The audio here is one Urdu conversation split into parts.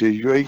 JUI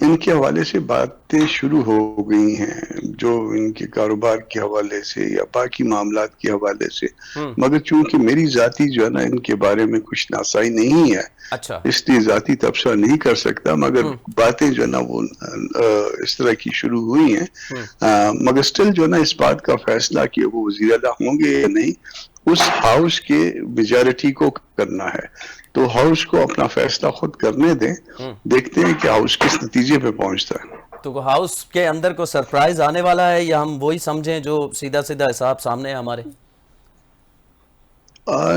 ان کے حوالے سے باتیں شروع ہو گئی ہیں، جو ان کے کاروبار کے حوالے سے یا باقی معاملات کے حوالے سے، مگر چونکہ میری ذاتی جو ہے نا ان کے بارے میں کچھ ناسائی نہیں ہے، اچھا اس لیے ذاتی تبصرہ نہیں کر سکتا، مگر باتیں جو ہے نا وہ اس طرح کی شروع ہوئی ہیں، مگر سٹل جو ہے نا اس بات کا فیصلہ کہ وہ وزیر اعلیٰ ہوں گے یا نہیں اس ہاؤس کے میجارٹی کو کرنا ہے، تو ہاؤس کو اپنا فیصلہ خود کرنے دیں، دیکھتے ہیں کہ ہاؤس کس نتیجے پہ پہنچتا ہے۔ تو ہاؤس کے اندر کو سرپرائز آنے والا ہے یا ہم وہی سمجھیں جو سیدھا سیدھا حساب سامنے ہے ہمارے؟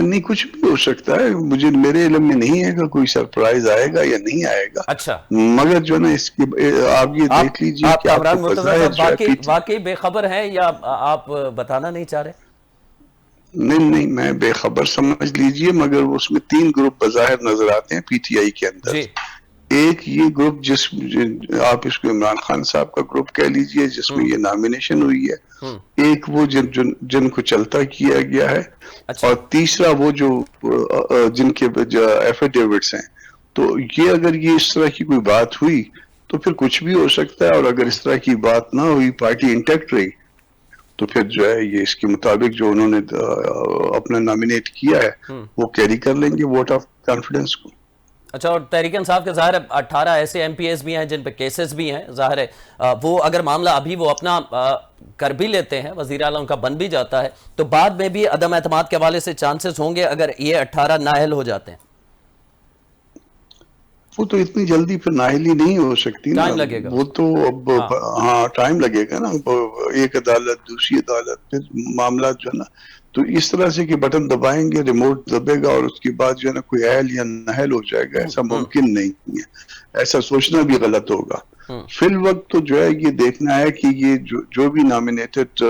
نہیں، کچھ بھی ہو سکتا ہے، میرے علم میں نہیں ہے کہ کوئی سرپرائز آئے گا یا نہیں آئے گا، اچھا، مگر جو نا اس کی آپ یہ دیکھ لیجئے آپ کہ آپ کامران کو مرتضیٰ بظاہر صاحب جو ہے واقعی بے خبر ہیں یا آپ بتانا نہیں چاہ رہے؟ نہیں میں بے خبر سمجھ لیجئے، مگر اس میں 3 گروپ بظاہر نظر آتے ہیں پی ٹی آئی کے اندر۔ جی ایک یہ گروپ آپ اس کو عمران خان صاحب کا گروپ کہہ لیجئے جس میں یہ نامینیشن ہوئی ہے، ایک وہ جن کو چلتا کیا گیا ہے، اچھا، اور تیسرا وہ جو جن کے ایفیڈیوٹس ہیں، تو یہ اگر یہ اس طرح کی کوئی بات ہوئی تو پھر کچھ بھی ہو سکتا ہے، اور اگر اس طرح کی بات نہ ہوئی، پارٹی انٹیکٹ رہی، تو پھر جو ہے یہ اس کے مطابق جو انہوں نے اپنا نامینیٹ کیا ہے وہ کیری کر لیں گے ووٹ آف کانفیڈنس کو۔ اچھا، اور تحریک انصاف کے ظاہر ہے 18 ایسے ایم پی ایز بھی ہیں جن پہ کیسز بھی ہیں، ظاہر ہے وہ اگر معاملہ ابھی وہ اپنا کر بھی لیتے ہیں، وزیر اعلیٰ ان کا بن بھی جاتا ہے، تو بعد میں بھی عدم اعتماد کے حوالے سے چانسز ہوں گے اگر یہ 18 نااہل ہو جاتے ہیں؟ وہ تو اتنی جلدی پھر نااہلی نہیں ہو سکتی نا، ٹائم لگے گا وہ تو اب ہاں ٹائم لگے گا نا، ایک عدالت دوسری عدالت، پھر معاملات جو ہے نا، تو اس طرح سے کہ بٹن دبائیں گے، ریموٹ دبے گا اور اس کے بعد جو ہے نا کوئی اہل یا نااہل ہو جائے گا، ایسا ممکن نہیں ہے، ایسا سوچنا بھی غلط ہوگا۔ فی الوقت تو جو ہے یہ دیکھنا ہے کہ یہ جو بھی نامینیٹڈ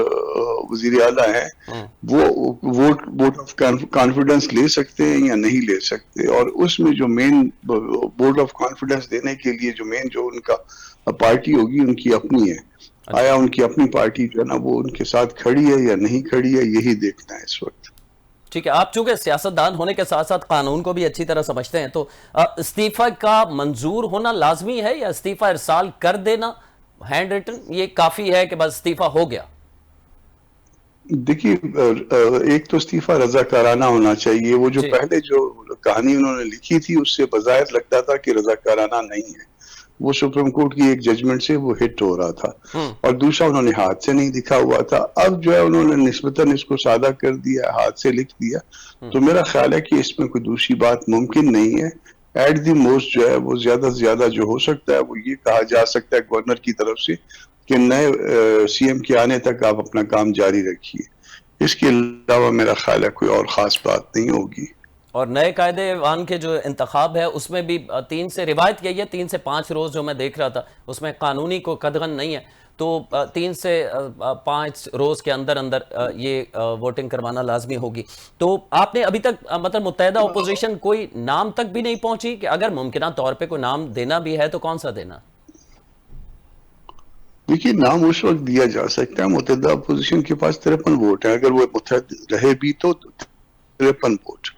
وزیر اعلیٰ ہیں وہ ووٹ آف کانفیڈنس لے سکتے ہیں یا نہیں لے سکتے، اور اس میں جو مین ووٹ آف کانفیڈنس دینے کے لیے جو مین جو ان کا پارٹی ہوگی ان کی اپنی ہے، آیا ان کی اپنی پارٹی جو ہے نا وہ ان کے ساتھ کھڑی ہے یا نہیں کھڑی ہے، یہی دیکھنا ہے اس وقت۔ ٹھیک ہے، آپ چونکہ سیاستدان ہونے کے ساتھ ساتھ قانون کو بھی اچھی طرح سمجھتے ہیں، تو استعفی کا منظور ہونا لازمی ہے یا استعفی ارسال کر دینا ہینڈ ریٹن یہ کافی ہے کہ بس استعفی ہو گیا؟ دیکھیے ایک تو استعفیٰ رضاکارانہ ہونا چاہیے، وہ جو پہلے جو کہانی انہوں نے لکھی تھی اس سے بظاہر لگتا تھا کہ رضاکارانہ نہیں ہے، وہ سپریم کورٹ کی ایک ججمنٹ سے وہ ہٹ ہو رہا تھا، اور دوسرا انہوں نے ہاتھ سے نہیں لکھا ہوا تھا، اب جو ہے انہوں نے نسبتاً اس کو سادہ کر دیا، ہاتھ سے لکھ دیا، تو میرا خیال ہے کہ اس میں کوئی دوسری بات ممکن نہیں ہے۔ ایٹ دی موسٹ جو ہے وہ زیادہ سے زیادہ جو ہو سکتا ہے وہ یہ کہا جا سکتا ہے گورنر کی طرف سے کہ نئے سی ایم کے آنے تک آپ اپنا کام جاری رکھیے، اس کے علاوہ میرا خیال ہے کوئی اور خاص بات نہیں ہوگی۔ اور نئے قائد ایوان کے جو انتخاب ہے اس میں بھی 3 سے روایت یہی ہے 3 سے 5 روز جو میں دیکھ رہا تھا اس میں قانونی کو قدغن نہیں ہے، تو 3 سے 5 روز کے اندر یہ ووٹنگ کروانا لازمی ہوگی۔ تو آپ نے ابھی تک مطلب متحدہ اپوزیشن کوئی نام تک بھی نہیں پہنچی کہ اگر ممکنہ طور پہ کوئی نام دینا بھی ہے تو کون سا دینا؟ دیکھیے نام اس وقت دیا جا سکتا ہے، متحدہ اپوزیشن کے پاس 53 ووٹ ہیں، اگر وہ متحد رہے بھی تو 53 ووٹ،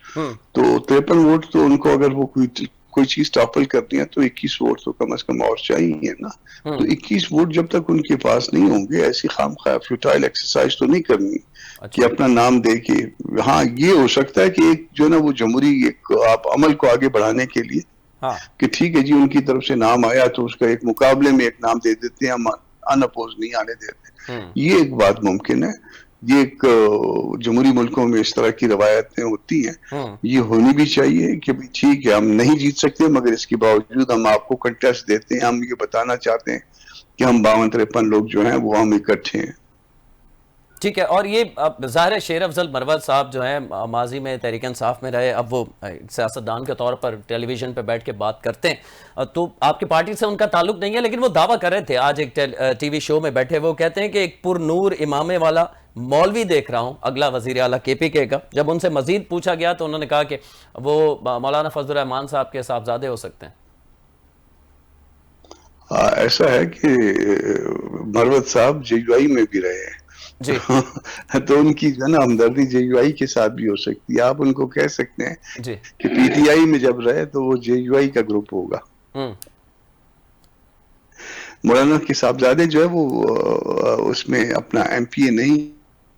تو 53 ووٹ تو ان کو اگر وہ کوئی چیز ٹاپل کرنی ہے تو 21 ووٹ تو کم از کم اور چاہیے نا، تو 21 ووٹ جب تک ان کے پاس نہیں ہوں گے ایسی خام خواہ فیوٹائل ایکسرسائز تو نہیں کرنی کہ اپنا نام دے کے، ہاں یہ ہو سکتا ہے کہ ایک جو نا وہ جمہوری ایک آپ عمل کو آگے بڑھانے کے لیے کہ ٹھیک ہے جی ان کی طرف سے نام آیا تو اس کا ایک مقابلے میں ایک نام دے دیتے ہیں، ہم ان اپوز نہیں آنے دیتے، یہ ایک بات ممکن ہے، یہ ایک جمہوری ملکوں میں اس طرح کی روایتیں ہوتی ہیں، یہ ہونی بھی چاہیے کہ ٹھیک ہے ہم نہیں جیت سکتے مگر اس کے باوجود ہم آپ کو کنٹیسٹ دیتے ہیں، ہم یہ بتانا چاہتے ہیں کہ ہم 52-53 لوگ جو ہیں وہ ہم اکٹھے ہیں۔ ٹھیک ہے، اور یہ ظاہر شیر افضل مروت صاحب جو ہیں ماضی میں تحریک انصاف میں رہے، اب وہ سیاستدان کے طور پر ٹیلی ویژن پہ بیٹھ کے بات کرتے ہیں، تو آپ کی پارٹی سے ان کا تعلق نہیں ہے، لیکن وہ دعویٰ کر رہے تھے آج ایک ٹی وی شو میں بیٹھے، وہ کہتے ہیں کہ ایک پر نور امامے والا مولوی دیکھ رہا ہوں اگلا وزیر اعلیٰ کے پی کے کا۔ جب ان سے مزید پوچھا گیا تو انہوں نے کہا کہ وہ مولانا فضل الرحمان صاحب کے صاحبزادے ہو سکتے ہیں۔ ایسا ہے کہ مروت صاحب جے یو آئی میں بھی رہے ہیں جی تو ان کی جو نا ہمدردی جے یو آئی کے ساتھ بھی ہو سکتی ہے، آپ ان کو کہہ سکتے ہیں جی کہ پی ٹی آئی میں جب رہے تو وہ جے یو آئی کا گروپ ہوگا۔ مولانا کے صاحبزادے جو ہے وہ اس میں اپنا ایم پی اے نہیں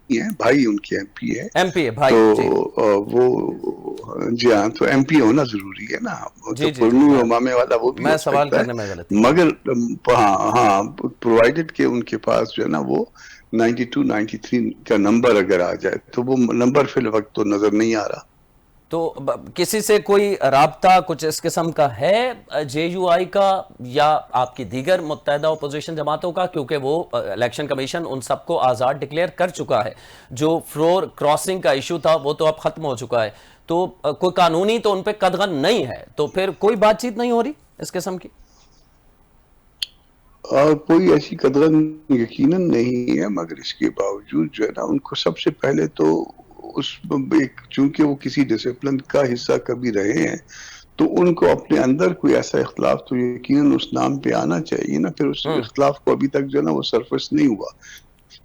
ہے، بھائی ان کے ایم پی اے ہے، ایم پی اے بھائی جی تو وہ جی ہاں، تو ایم پی اے ہونا ضروری ہے نا، جی تو جی جی پرنو امامے والا وہ بھی میں ہو سوال سکتا کرنے میں ہے، غلطی کی۔ مگر ہاں پرووائڈڈ کہ ان کے پاس جو ہے نا وہ 92 93 کا نمبر اگر آ جائے تو وہ نمبر فی الوقت تو نظر نہیں آ رہا۔ تو کسی سے کوئی رابطہ کچھ اس قسم کا ہے جے یو آئی کا یا آپ کی دیگر متحدہ اپوزیشن جماعتوں کا؟ کیونکہ وہ الیکشن کمیشن ان سب کو آزاد ڈکلیئر کر چکا ہے، جو فلور کراسنگ کا ایشو تھا وہ تو اب ختم ہو چکا ہے، تو کوئی قانونی تو ان پہ قدغن نہیں ہے، تو پھر کوئی بات چیت نہیں ہو رہی اس قسم کی؟ کوئی ایسی قدرن یقیناً نہیں ہے، مگر اس کے باوجود جو ہے نا ان کو سب سے پہلے تو چونکہ وہ کسی ڈسپلن کا حصہ کبھی رہے ہیں تو ان کو اپنے اندر کوئی ایسا اختلاف تو یقیناً اس نام پہ آنا چاہیے نا، پھر اس اختلاف کو ابھی تک جو ہے نا وہ سرفس نہیں ہوا،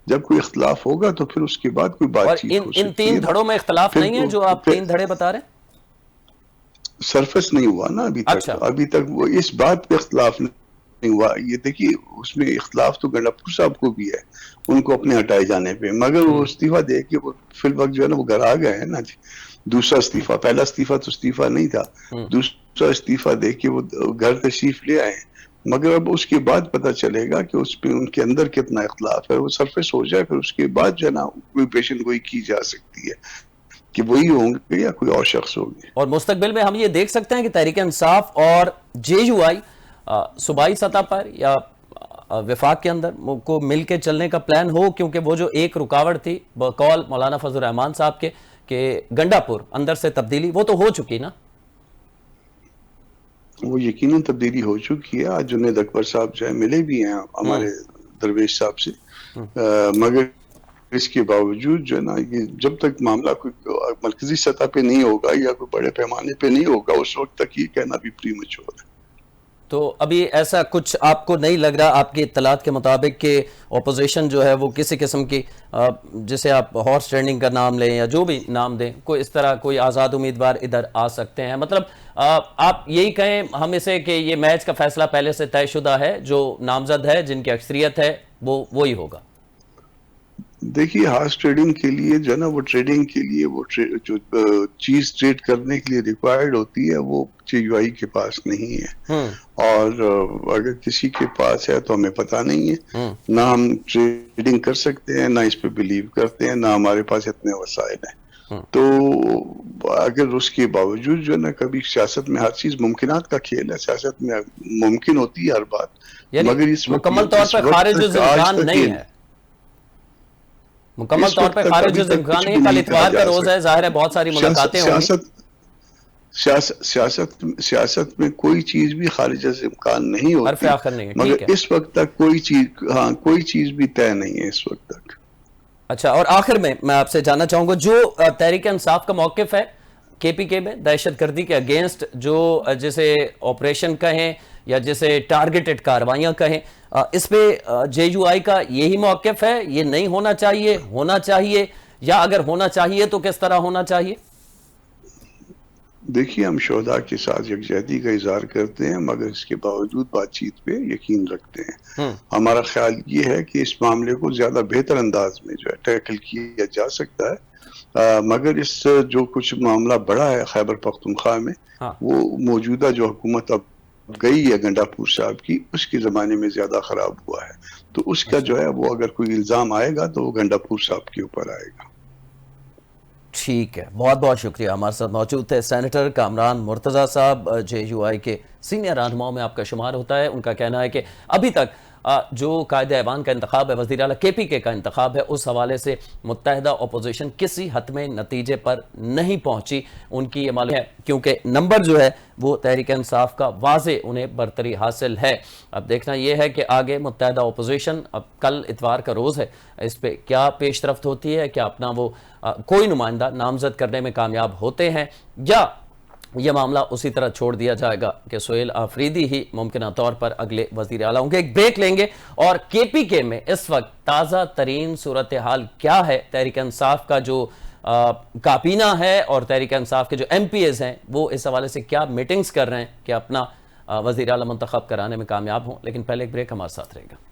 جب کوئی اختلاف ہوگا تو پھر اس کے بعد کوئی بات اور چیت ہو ان سکتی ہے تین نا، دھڑوں میں اختلاف نہیں ہے جو آپ پھر 3 دھڑے بتا رہے ہیں؟ سرفس نہیں ہوا نا اچھا ابھی تک وہ اس بات پہ اختلاف نہیں ہوا، یہ دیکھیے اس میں اختلاف تو گنڈاپور صاحب کو بھی ہے ان کو اپنے ہٹائے جانے پہ، مگر وہ استعفیٰ دے کے وہ فی الوقت جو ہے نا وہ گھر آ گئے ہیں نا جی، دوسرا استعفیٰ، پہلا استعفیٰ تو استعفیٰ نہیں تھا، دوسرا استعفیٰ دے کے وہ گھر تشریف لے آئے ہیں، مگر اب اس کے بعد پتہ چلے گا کہ اس پہ ان کے اندر کتنا اختلاف ہے، وہ سرفس ہو جائے پھر اس کے بعد جو ہے نا کوئی پیشن گوئی کی جا سکتی ہے کہ وہی ہوں گے یا کوئی اور شخص ہوگی۔ اور مستقبل میں ہم یہ دیکھ سکتے ہیں کہ تحریک انصاف اور جے یو آئی صوبائی سطح پر یا وفاق کے اندر کو مل کے چلنے کا پلان ہو، کیونکہ وہ جو ایک رکاوٹ تھی بقول مولانا فضل الرحمان صاحب کے کہ گنڈاپور اندر سے تبدیلی، وہ تو ہو چکی نا؟ وہ یقیناً تبدیلی ہو چکی ہے، آج جنید اکبر صاحب جو ہے ملے بھی ہیں ہمارے درویش صاحب سے، مگر اس کے باوجود جو ہے نا یہ جب تک معاملہ کوئی مرکزی سطح پہ نہیں ہوگا یا کوئی بڑے پیمانے پہ نہیں ہوگا اس وقت تک یہ کہنا بھی پری میچور ہے۔ تو ابھی ایسا کچھ آپ کو نہیں لگ رہا آپ کی اطلاعات کے مطابق کہ اپوزیشن جو ہے وہ کسی قسم کی جسے آپ ہارس ٹریننگ کا نام لیں یا جو بھی نام دیں، کوئی اس طرح کوئی آزاد امیدوار ادھر آ سکتے ہیں؟ مطلب آپ یہی کہیں ہم اسے کہ یہ میچ کا فیصلہ پہلے سے طے شدہ ہے، جو نامزد ہے جن کی اکثریت ہے وہ وہی ہوگا؟ دیکھیے ہارس ٹریڈنگ کے لیے جو ہے نا وہ ٹریڈنگ کے لیے وہ جو چیز ٹریڈ کرنے کے لیے ریکوائرڈ ہوتی ہے وہ جے یو آئی کے پاس نہیں ہے، اور اگر کسی کے پاس ہے تو ہمیں پتہ نہیں ہے، نہ ہم ٹریڈنگ کر سکتے ہیں، نہ اس پہ بلیو کرتے ہیں، نہ ہمارے پاس اتنے وسائل ہیں، تو اگر اس کے باوجود جو ہے نا کبھی سیاست میں ہر چیز ممکنات کا کھیل ہے، سیاست میں ممکن ہوتی ہے ہر بات، یعنی مگر اس مکمل وقت طور اس پہ وقت خارج تک آج الامکان تک نہیں ہے، مکمل اس طور وقت پہ تک خارج ابھی تک الامکان کچھ نہیں بھی ہے، کل نہیں کہا اتوار کا جا روز ہے، ظاہر ہے بہت ساری ملاقاتیں ہوں گی۔ سیاست میں کوئی چیز بھی خارج از امکان نہیں حرف ہوتی، آخر نہیں ہے، مگر ٹھیک ہے۔ اس وقت تک کوئی چیز بھی طے نہیں ہے اس وقت تک۔ اچھا، اور آخر میں آپ سے جاننا چاہوں گا جو تحریک انصاف کا موقف ہے کے پی کے میں دہشت گردی کے اگینسٹ، جو جسے آپریشن کہیں یا جسے ٹارگیٹڈ کاروائیاں کہیں، اس پہ جے یو آئی کا یہی موقف ہے، یہ نہیں ہونا چاہیے، ہونا چاہیے، یا اگر ہونا چاہیے تو کس طرح ہونا چاہیے؟ دیکھیے ہم شہداء کے ساتھ یکجہتی کا اظہار کرتے ہیں، مگر اس کے باوجود بات چیت پہ یقین رکھتے ہیں، ہمارا خیال یہ ہے کہ اس معاملے کو زیادہ بہتر انداز میں جو ہے ٹیکل کیا جا سکتا ہے، مگر اس جو کچھ معاملہ بڑا ہے خیبر پختونخوا میں، وہ موجودہ جو حکومت اب گئی ہے گنڈاپور صاحب کی، اس کے زمانے میں زیادہ خراب ہوا ہے، تو اس کا جو ہے وہ اگر کوئی الزام آئے گا تو وہ گنڈاپور صاحب کے اوپر آئے گا۔ ٹھیک ہے، بہت بہت شکریہ۔ ہمارے ساتھ موجود تھے سینیٹر کامران مرتضیٰ صاحب، جے یو آئی کے سینئر رہنماؤں میں آپ کا شمار ہوتا ہے۔ ان کا کہنا ہے کہ ابھی تک جو قائد ایوان کا انتخاب ہے، وزیر اعلیٰ کے پی کے کا انتخاب ہے، اس حوالے سے متحدہ اپوزیشن کسی حتمی نتیجے پر نہیں پہنچی۔ ان کی یہ معلوم ہے کیونکہ نمبر جو ہے وہ تحریک انصاف کا واضح انہیں برتری حاصل ہے۔ اب دیکھنا یہ ہے کہ آگے متحدہ اپوزیشن، اب کل اتوار کا روز ہے، اس پہ کیا پیش رفت ہوتی ہے، کیا اپنا وہ کوئی نمائندہ نامزد کرنے میں کامیاب ہوتے ہیں، یا یہ معاملہ اسی طرح چھوڑ دیا جائے گا کہ سہیل آفریدی ہی ممکنہ طور پر اگلے وزیر اعلیٰ ہوں گے۔ ایک بریک لیں گے، اور کے پی کے میں اس وقت تازہ ترین صورتحال کیا ہے، تحریک انصاف کا جو کابینہ ہے اور تحریک انصاف کے جو ایم پی ایز ہیں وہ اس حوالے سے کیا میٹنگز کر رہے ہیں کہ اپنا وزیر اعلیٰ منتخب کرانے میں کامیاب ہوں. لیکن پہلے ایک بریک ہمارے ساتھ رہے گا.